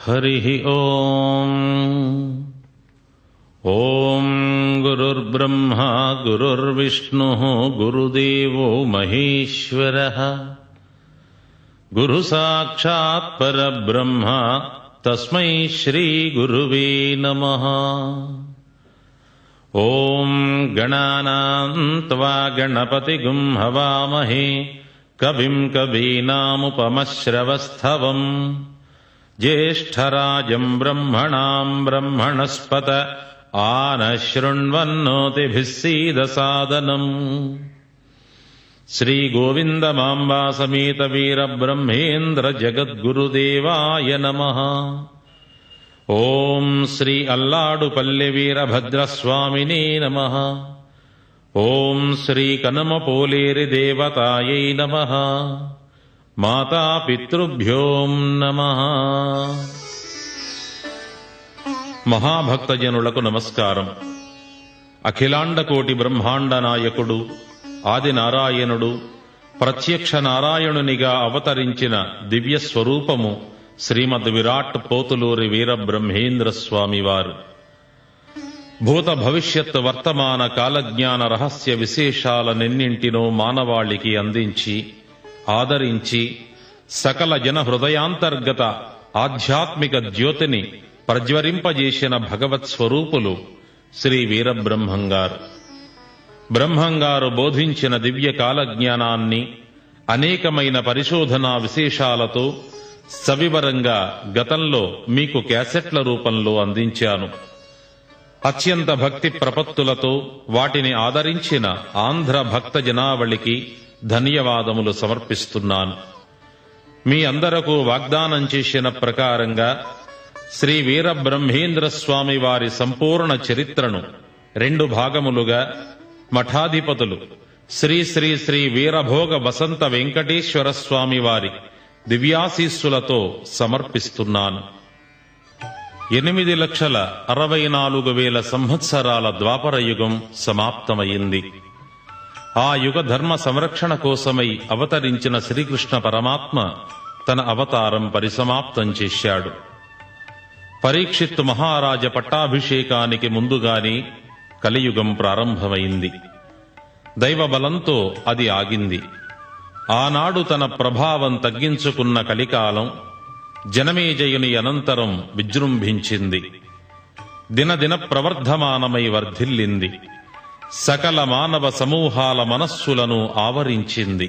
हरिः ओम्। ओम् गुरुर्ब्रह्मा गुरुर्विष्णुः गुरुदेवो महेश्वरः गुरुसाक्षात् परब्रह्म तस्मै श्रीगुरुवे नमः। ॐ गणानां त्वा गणपतिगुं हवामहे कविं कवीनामुपमश्रवस्तवम् ज्येष्ठराजं ब्रह्मणां ब्रह्मणस्पत आनशृण्वन्नोतिभिः सीदसादनम्। श्रीगोविन्दमाम्बा समेत वीरब्रह्मेन्द्र जगद्गुरुदेवाय नमः। ओम श्री अल्लाडुपल्लि वीरभद्रस्वामिने नमः। ओम श्री कनमपोलेरि देवतायै नमः। माता पितृभ्यो नमः। మహాభక్తజనులకు నమస్కారం. అఖిలాండకోటి బ్రహ్మాండ నాయకుడు ఆది నారాయణుడు ప్రత్యక్ష నారాయణునిగా అవతరించిన దివ్య స్వరూపము శ్రీమద్ విరాట్ పోతులూరి వీరబ్రహ్మేంద్ర స్వామివారు. భూత భవిష్యత్ వర్తమాన కాలజ్ఞాన రహస్య విశేషాలనెన్నింటినో మానవాళికి అందించి ఆదరించి సకల జన హృదయాంతర్గత ఆధ్యాత్మిక జ్యోతిని ప్రజ్వరింపజేసిన భగవత్ స్వరూపులు శ్రీ వీరబ్రహ్మంగారు. బ్రహ్మంగారు బోధించిన దివ్య కాలజ్ఞానాన్ని అనేకమైన పరిశోధనా విశేషాలతో సవివరంగా గతంలో మీకు క్యాసెట్ల రూపంలో అందించాను. అత్యంత భక్తి ప్రపత్తులతో వాటిని ఆదరించిన ఆంధ్ర భక్త జనావళికి ధన్యవాదములు సమర్పిస్తున్నాను. మీ అందరకు వాగ్దానం చేసిన ప్రకారంగా శ్రీ వీరబ్రహ్మేంద్ర స్వామి వారి సంపూర్ణ చరిత్రను 2 భాగములుగా మఠాధిపతులు శ్రీ శ్రీ శ్రీ వీరభోగ వసంత వెంకటేశ్వర స్వామి వారి దివ్యాశీస్సులతో సమర్పిస్తున్నాను. 8,64,000 సంవత్సరాల ద్వాపర యుగం సమాప్తమైంది. ఆ యుగ ధర్మ సంరక్షణ కోసమై అవతరించిన శ్రీకృష్ణ పరమాత్మ తన అవతారం పరిసమాప్తం చేశాడు. పరీక్షిత్ మహారాజ పట్టాభిషేకానికి ముందుగానే కలియుగం ప్రారంభమైంది. దైవ బలంతో అది ఆగింది. ఆనాడు తన ప్రభావం తగ్గించుకున్న కలికాలం జనమేజయుని అనంతరం విజృంభించింది. దినదిన ప్రవర్ధమానమై వర్ధిల్లింది. సకల మానవ సమూహాల మనస్సులను ఆవరించింది.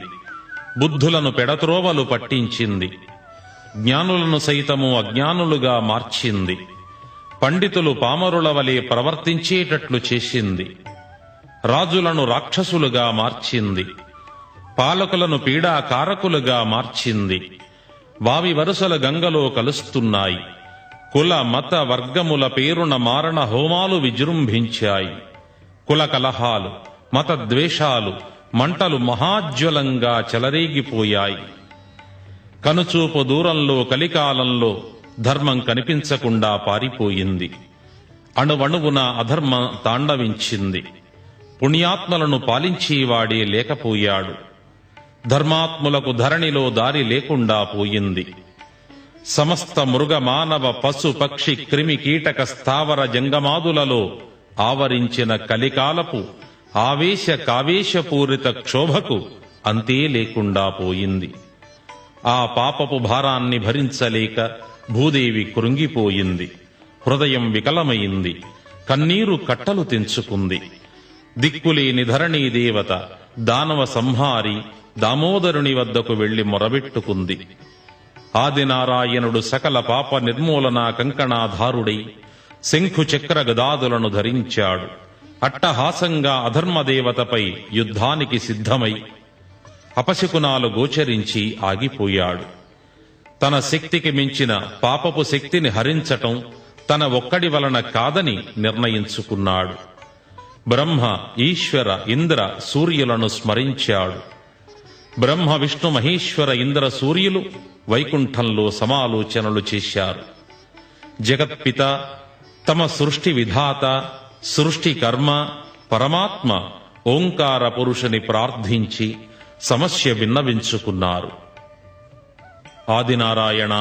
బుద్ధులను పెడత్రోవలు పట్టించింది. జ్ఞానులను సైతము అజ్ఞానులుగా మార్చింది. పండితులు పామరుల వలె ప్రవర్తించేటట్లు చేసింది. రాజులను రాక్షసులుగా మార్చింది. పాలకులను పీడాకారకులుగా మార్చింది. వావి వరుసల గంగలో కలుస్తున్నాయి. కుల మత వర్గముల పేరున మారణ హోమాలు విజృంభించాయి. కుల కలహాలు, మత ద్వేషాలు, మంటలు మహాజ్వలంగా చెలరేగిపోయాయి. కనుచూపు దూరంలో కలికాలంలో ధర్మం కనిపించకుండా పారిపోయింది. అణువణువున అధర్మ తాండవించింది. పుణ్యాత్మలను పాలించేవాడే లేకపోయాడు. ధర్మాత్ములకు ధరణిలో దారి లేకుండా పోయింది. సమస్త మృగ మానవ పశు పక్షి క్రిమి కీటక స్థావర జంగమాదులలో ఆవరించిన కలికాలపు ఆవేశ కావేశపూరిత క్షోభకు అంతే లేకుండా పోయింది. ఆ పాపపు భారాన్ని భరించలేక భూదేవి కృంగిపోయింది. హృదయం వికలమైంది. కన్నీరు కట్టలు తెంచుకుంది. దిక్కులేని ధరణీ దేవత దానవ సంహారి దామోదరుని వద్దకు వెళ్లి మొరబెట్టుకుంది. ఆదినారాయణుడు సకల పాప నిర్మూలనా కంకణాధారుడై శంఖు చక్ర గదాదులను ధరించాడు. అట్టహాసంగా అధర్మదేవతపై యుద్ధానికి సిద్ధమై అపశకునాలు గోచరించి ఆగిపోయాడు. తన శక్తికి మించిన పాపపు శక్తిని హరించటం తన ఒక్కడి వలన కాదని నిర్ణయించుకున్నాడు. బ్రహ్మ, ఈశ్వర, ఇంద్ర, సూర్యులను స్మరించాడు. బ్రహ్మ, విష్ణు, మహేశ్వర, ఇంద్ర, సూర్యులు వైకుంఠంలో సమాలోచనలు చేశారు. జగత్పిత, తమ సృష్టి విధాత, సృష్టి కర్మ, పరమాత్మ ఓంకార పురుషుని ప్రార్థించి సమస్య విన్నవించుకున్నారు. ఆదినారాయణ,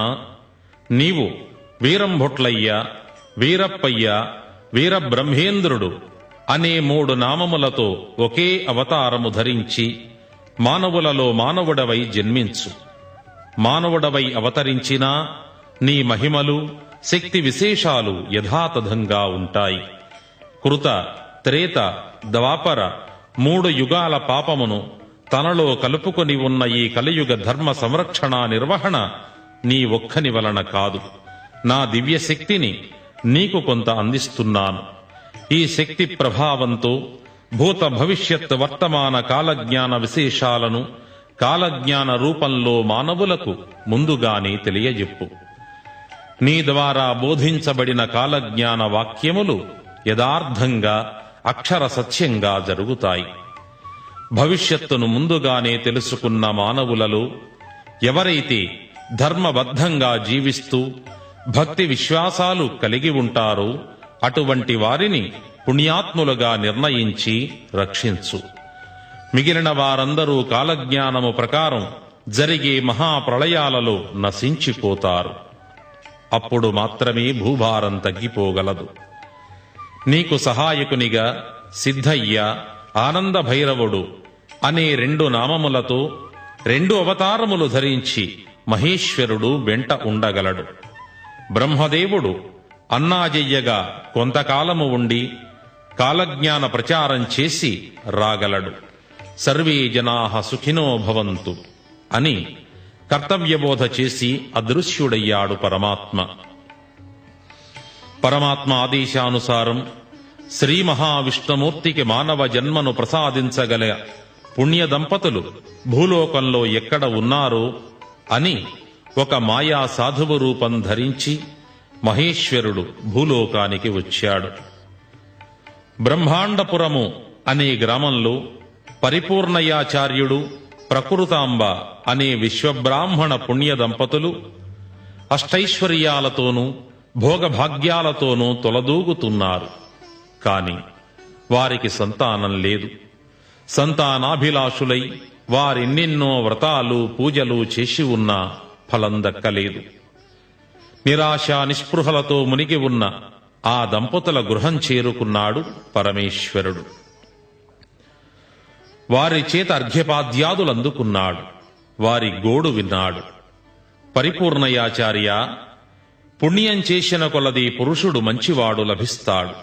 నీవు వీరంభొట్లయ్య, వీరప్పయ్య, వీరబ్రహ్మేంద్రుడు అనే 3 నామములతో ఒకే అవతారము ధరించి మానవులలో మానవుడవై జన్మించు. మానవుడవై అవతరించినా నీ మహిమలు, శక్తి విశేషాలు యథాతథంగా ఉంటాయి. కృత, త్రేత, ద్వాపర 3 యుగాల పాపమును తనలో కలుపుకొని ఉన్న ఈ కలియుగ ధర్మ సంరక్షణ నిర్వహణ నీ ఒక్కని వలన కాదు. నా దివ్య శక్తిని నీకు కొంత అందిస్తున్నాను. ఈ శక్తి ప్రభావంతో భూత భవిష్యత్ వర్తమాన కాలజ్ఞాన విశేషాలను కాలజ్ఞాన రూపంలో మానవులకు ముందుగానే తెలియజెప్పు. నీ ద్వారా బోధించబడిన కాలజ్ఞాన వాక్యములు యథార్థంగా అక్షర సత్యంగా జరుగుతాయి. భవిష్యత్తును ముందుగానే తెలుసుకున్న మానవులలో ఎవరైతే ధర్మబద్ధంగా జీవిస్తూ భక్తి విశ్వాసాలు కలిగి ఉంటారో అటువంటి వారిని పుణ్యాత్ములుగా నిర్ణయించి రక్షించు. మిగిలిన వారందరూ కాలజ్ఞానము ప్రకారం జరిగే మహాప్రళయాలలో నశించిపోతారు. అప్పుడు మాత్రమే భూభారం తగ్గిపోగలదు. నీకు సహాయకునిగా సిద్ధయ్య, ఆనంద భైరవుడు అనే 2 నామములతో 2 అవతారములు ధరించి మహేశ్వరుడు వెంట ఉండగలడు. బ్రహ్మదేవుడు అన్నాజెయ్యగా కొంతకాలము ఉండి కాలజ్ఞాన ప్రచారం చేసి రాగలడు. సర్వే జనాః సుఖినో భవంతు అని కర్తవ్యబోధ చేసి అదృశ్యుడయ్యాడు పరమాత్మ. పరమాత్మ ఆదేశానుసారం శ్రీ మహావిష్ణుమూర్తికి మానవ జన్మను ప్రసాదించగల పుణ్య దంపతులు భూలోకంలో ఎక్కడ ఉన్నారో అని ఒక మాయా సాధువు రూపం ధరించి మహేశ్వరుడు భూలోకానికి వచ్చాడు. బ్రహ్మాండపురము అనే గ్రామంలో పరిపూర్ణయాచార్యుడు, ప్రకృతాంబ అనే విశ్వబ్రాహ్మణ పుణ్య దంపతులు అష్టైశ్వర్యాలతోనూ భోగభాగ్యాలతోనూ తొలదూగుతున్నారు. కాని వారికి సంతానం లేదు. సంతానాభిలాషులై వారెన్నెన్నో వ్రతాలు పూజలు చేసి ఉన్నా ఫలం దక్కలేదు. నిరాశ నిస్పృహలతో మునిగి ఉన్న ఆ దంపతుల గృహం చేరుకున్నాడు పరమేశ్వరుడు. వారి చేత అర్ఘ్యపాద్యాదులందుకున్నాడు. వారి గోడు విన్నాడు. పరిపూర్ణయాచార్య, పుణ్యం చేసిన కొలది పురుషుడు మంచివాడు లభిస్తాడు.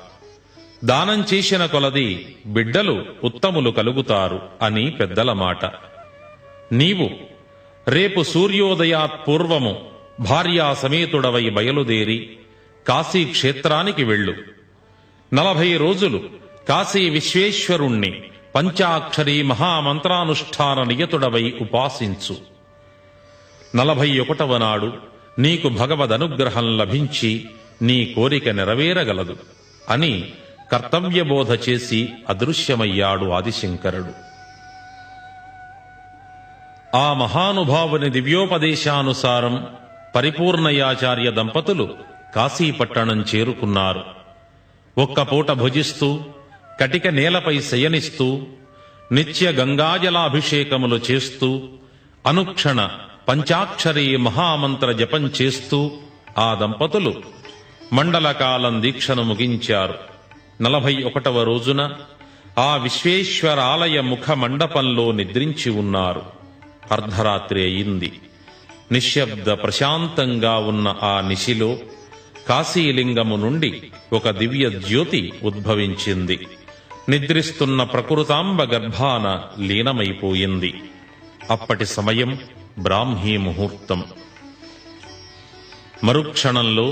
దానం చేసిన కొలది బిడ్డలు ఉత్తములు కలుగుతారు అని పెద్దల మాట. నీవు రేపు సూర్యోదయాత్ పూర్వము భార్యా సమేతుడవై బయలుదేరి కాశీ క్షేత్రానికి వెళ్ళు. 40 రోజులు కాశీ విశ్వేశ్వరుణ్ణి పంచాక్షరీ మహామంత్రానుష్ఠాన నియతుడవై ఉపాసించు. 41వ నాడు నీకు భగవదనుగ్రహం లభించి నీ కోరిక నెరవేరగలదు అని కర్తవ్యబోధ చేసి అదృశ్యమయ్యాడు ఆదిశంకరుడు. ఆ మహానుభావుని దివ్యోపదేశానుసారం పరిపూర్ణయాచార్య దంపతులు కాశీపట్టణం చేరుకున్నారు. ఒక్కపూట భుజిస్తూ కటిక నేలపై శయనిస్తూ నిత్య గంగాజలాభిషేకములు చేస్తూ అనుక్షణ పంచాక్షరీ మహామంత్ర జపం చేస్తూ ఆ దంపతులు మండలకాలం దీక్షను ముగించారు. 41వ రోజున ఆ విశ్వేశ్వరాలయ ముఖ మండపంలో నిద్రించి ఉన్నారు. అర్ధరాత్రి అయింది. నిశ్శబ్ద ప్రశాంతంగా ఉన్న ఆ నిశిలో కాశీలింగము నుండి ఒక దివ్య జ్యోతి ఉద్భవించింది. నిద్రిస్తున్న ప్రకృతాంబ గర్భాన లీనమైపోయింది. అప్పటి సమయం బ్రాహ్మీ ముహూర్తం. మరుక్షణంలో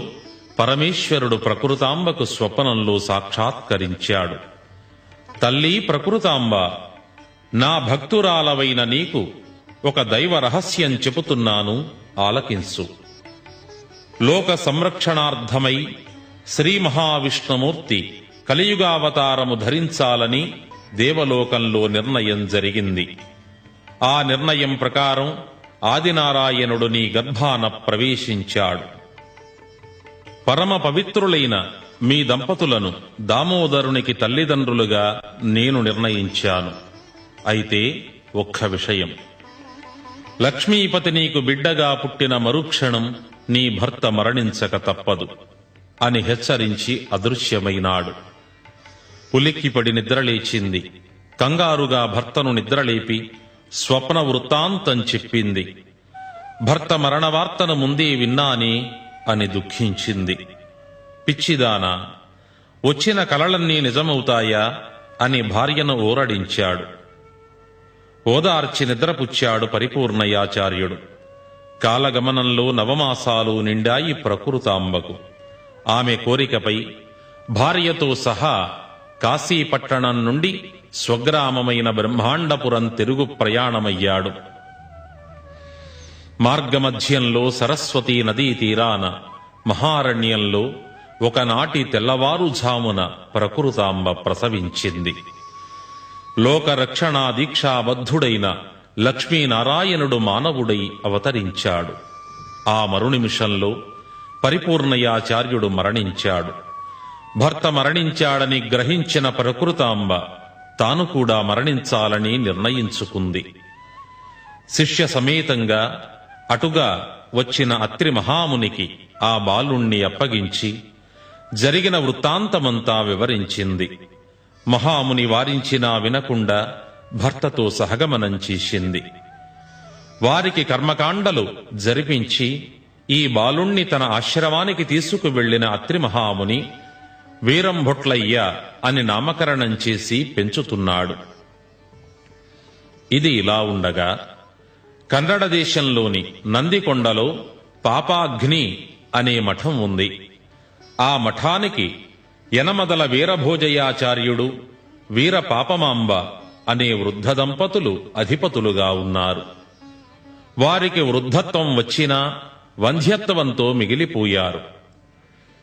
పరమేశ్వరుడు ప్రకృతాంబకు స్వప్నంలో సాక్షాత్కరించాడు. తల్లి ప్రకృతాంబ, నా భక్తురాలవైన నీకు ఒక దైవ రహస్యం చెబుతున్నాను, ఆలకించు. లోక సంరక్షణార్థమై శ్రీ మహావిష్ణుమూర్తి కలియుగావతారము ధరించాలని దేవలోకంలో నిర్ణయం జరిగింది. ఆ నిర్ణయం ప్రకారం ఆదినారాయణుడు నీ గర్భాన ప్రవేశించాడు. పరమ పవిత్రులైన మీ దంపతులను దామోదరునికి తల్లిదండ్రులుగా నేను నిర్ణయించాను. అయితే ఒక్క విషయం, లక్ష్మీపతి నీకు బిడ్డగా పుట్టిన మరుక్షణం నీ భర్త మరణించక తప్పదు అని హెచ్చరించి అదృశ్యమైనాడు. ఉలిక్కిపడి నిద్రలేచింది. కంగారుగా భర్తను నిద్రలేపి స్వప్న వృత్తాంతం చెప్పింది. భర్త మరణ వార్తను ముందే విన్నానే అని దుఃఖించింది. పిచ్చిదానా, వచ్చిన కలలన్నీ నిజమవుతాయా అని భార్యను ఊరడించాడు. ఓదార్చి నిద్రపుచ్చాడు పరిపూర్ణయాచార్యుడు. కాలగమనంలో నవమాసాలు నిండాయి ప్రకృతాంబకు. ఆమె కోరికపై భార్యతో సహా కాశీపట్టణం నుండి స్వగ్రామమైన బ్రహ్మాండపురం తిరుగు ప్రయాణమయ్యాడు. మార్గమధ్యంలో సరస్వతీ నదీ తీరాన మహారణ్యంలో ఒకనాటి తెల్లవారుఝామున ప్రకృతాంబ ప్రసవించింది. లోకరక్షణా దీక్షాబద్ధుడైన లక్ష్మీనారాయణుడు మానవుడై అవతరించాడు. ఆ మరునిమిషంలో పరిపూర్ణయాచార్యుడు మరణించాడు. భర్త మరణించాడని గ్రహించిన ప్రకృతాంబ తాను కూడా మరణించాలని నిర్ణయించుకుంది. శిష్య సమేతంగా అటుగా వచ్చిన అత్రి మహామునికి ఆ బాలుణ్ణి అప్పగించి జరిగిన వృత్తాంతమంతా వివరించింది. మహాముని వారించినా వినకుండా భర్తతో సహగమనం చేసింది. వారికి కర్మకాండలు జరిపించి ఈ బాలుణ్ణి తన ఆశ్రమానికి తీసుకువెళ్లిన అత్రి మహాముని వీరంభొట్లయ్య అని నామకరణం చేసి పెంచుతున్నాడు. ఇది ఇలా ఉండగా కన్నడ దేశంలోని నందికొండలో పాపాగ్ని అనే మఠం ఉంది. ఆ మఠానికి యనమదల వీరభోజయాచార్యుడు, వీర పాపమాంబ అనే వృద్ధ దంపతులు అధిపతులుగా ఉన్నారు. వారికి వృద్ధత్వం వచ్చినా వంధ్యత్వంతో మిగిలిపోయారు.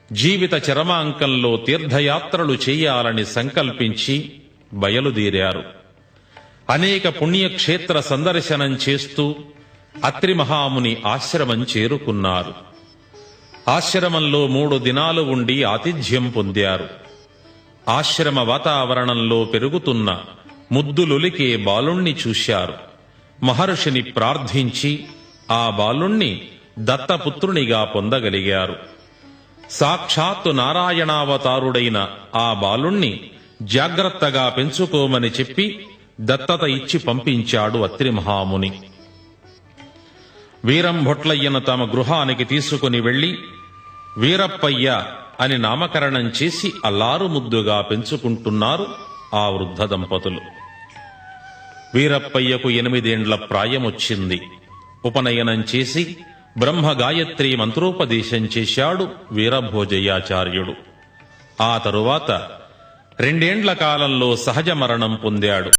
జీవిత చరమాంకంలో తీర్థయాత్రలు చెయ్యాలని సంకల్పించి బయలుదేరారు. అనేక పుణ్యక్షేత్ర సందర్శనం చేస్తూ అత్రి మహాముని ఆశ్రమం చేరుకున్నారు. ఆశ్రమంలో 3 దినాలు ఉండి ఆతిథ్యం పొందారు. ఆశ్రమ వాతావరణంలో పెరుగుతున్న ముద్దులొలికే బాలుణ్ణి చూశారు. మహర్షిని ప్రార్థించి ఆ బాలుణ్ణి దత్తపుత్రునిగా పొందగలిగారు. సాక్షాత్తు నారాయణావతారుడైన ఆ బాలుణ్ణి జాగ్రత్తగా పెంచుకోమని చెప్పి దత్తత ఇచ్చి పంపించాడు అత్రి మహాముని. వీరంభొట్లయ్యను తమ గృహానికి తీసుకుని వెళ్లి వీరప్పయ్య అని నామకరణం చేసి అల్లారు ముద్దుగా పెంచుకుంటున్నారు ఆ వృద్ధ దంపతులు. వీరప్పయ్యకు 8 ఏండ్ల ప్రాయమొచ్చింది. ఉపనయనం చేసి బ్రహ్మ గాయత్రి మంత్రోపదేశం చేశాడు వీరభోజయాచార్యుడు. ఆ తరువాత 2 ఏండ్ల కాలంలో సహజ మరణం పొందాడు.